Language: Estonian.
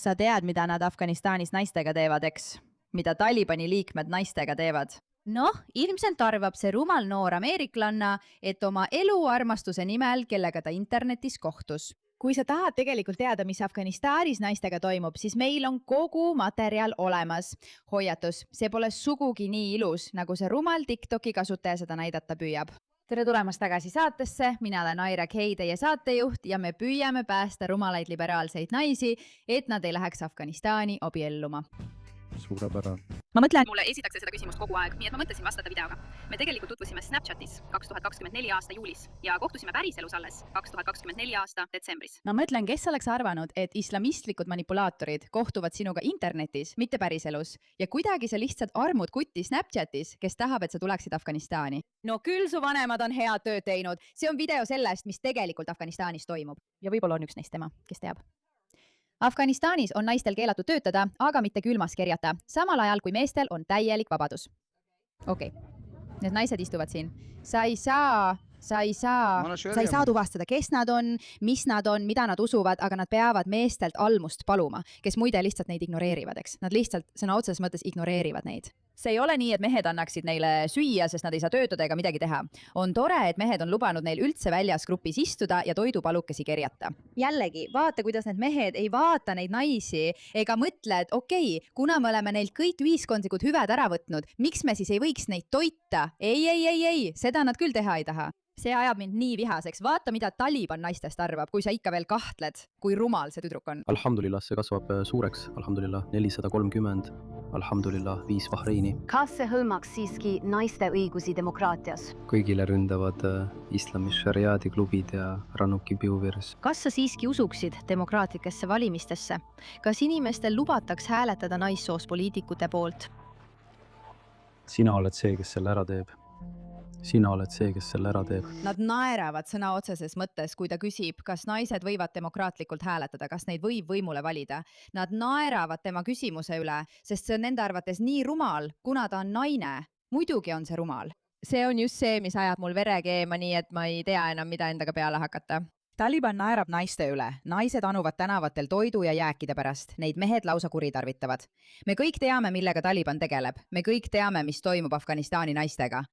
Sa tead, mida nad Afganistanis naistega teevad, eks? Mida Talibani liikmed naistega teevad? Noh, ilmselt arvab see rumal noor ameeriklanna, et oma elu armastuse nimel, kellega ta internetis kohtus. Kui sa tahad tegelikult teada, mis Afganistanis naistega toimub, siis meil on kogu materjal olemas. Hoiatus, see pole sugugi nii ilus, nagu see rumal TikToki kasutaja seda näidata püüab. Tere tulemast tagasi saatesse, mina olen Aira Kei, teie saatejuht ja me püüame päästa rumalaid liberaalseid naisi, et nad ei läheks Afganistani abielluma. Suurepärane. Mulle esitakse seda küsimust kogu aeg, nii et ma mõtlesin vastata videoga. Me tegelikult tutvusime Snapchatis 2024 aasta juulis ja kohtusime päriselus alles 2024 aasta detsembris. Ma mõtlen, kes oleks arvanud, et islamistlikud manipulaatorid kohtuvad sinuga internetis, mitte päriselus, ja kuidagi sa lihtsalt armud kutti Snapchatis, kes tahab, et sa tuleksid Afganistani. No küll su vanemad on head tööd teinud. See on video sellest, mis tegelikult Afganistanis toimub. Ja võib-olla on üks neist tema, kes teab. Afganistanis on naistel keelatud töötada, aga mitte külmas kerjata, samal ajal kui meestel on täielik vabadus. Okei, need naised istuvad siin. Sa ei saa tuvastada, kes nad on, mis nad on, mida nad usuvad, aga nad peavad meestelt almust paluma, kes muide lihtsalt neid ignoreerivad, eks. Nad lihtsalt sõna otseses mõttes ignoreerivad neid. See ei ole nii, et mehed annaksid neile süüa, sest nad ei saa töötada ega midagi teha. On tore, et mehed on lubanud neil üldse väljas grupis istuda ja toidupalukesi kerjata. Jällegi, vaata, kuidas need mehed ei vaata neid naisi ega mõtle, et okei, kuna me oleme neilt kõik ühiskondlikud hüved ära võtnud, miks me siis ei võiks neid toita? Ei, seda nad küll teha ei taha. See ajab mind nii vihaseks. Vaata, mida Taliban naistest arvab, kui sa ikka veel kahtled, kui rumal see tüdruk on. Alhamdulillah, see kasvab suureks. Alhamdulillah, 430. Alhamdulillah, 5 Bahreini. Kas see hõlmaks siiski naiste õigusi demokraatias? Kõigile ründavad islami šariaadi klubid ja rannuki piuvirus. Kas sa siiski usuksid demokraatlikesse valimistesse? Kas inimestel lubataks hääletada naissoost poliitikute poolt? Sina oled see, kes selle ära teeb. Sina oled see, kes selle ära teeb. Nad naeravad sõna otseses mõttes, kui ta küsib, kas naised võivad demokraatlikult hääletada, kas neid võib võimule valida. Nad naeravad tema küsimuse üle, sest see on nende arvates nii rumal, kuna ta on naine. Muidugi on see rumal. See on just see, mis ajab mul vere keema, nii et ma ei tea enam, mida endaga peale hakata. Taliban naerab naiste üle. Naised anuvad tänavatel toidu ja jääkide pärast. Neid mehed lausa kuritarvitavad. Me kõik teame, millega Taliban tegeleb. Me kõik teame, mis toimub Afganistani naistega.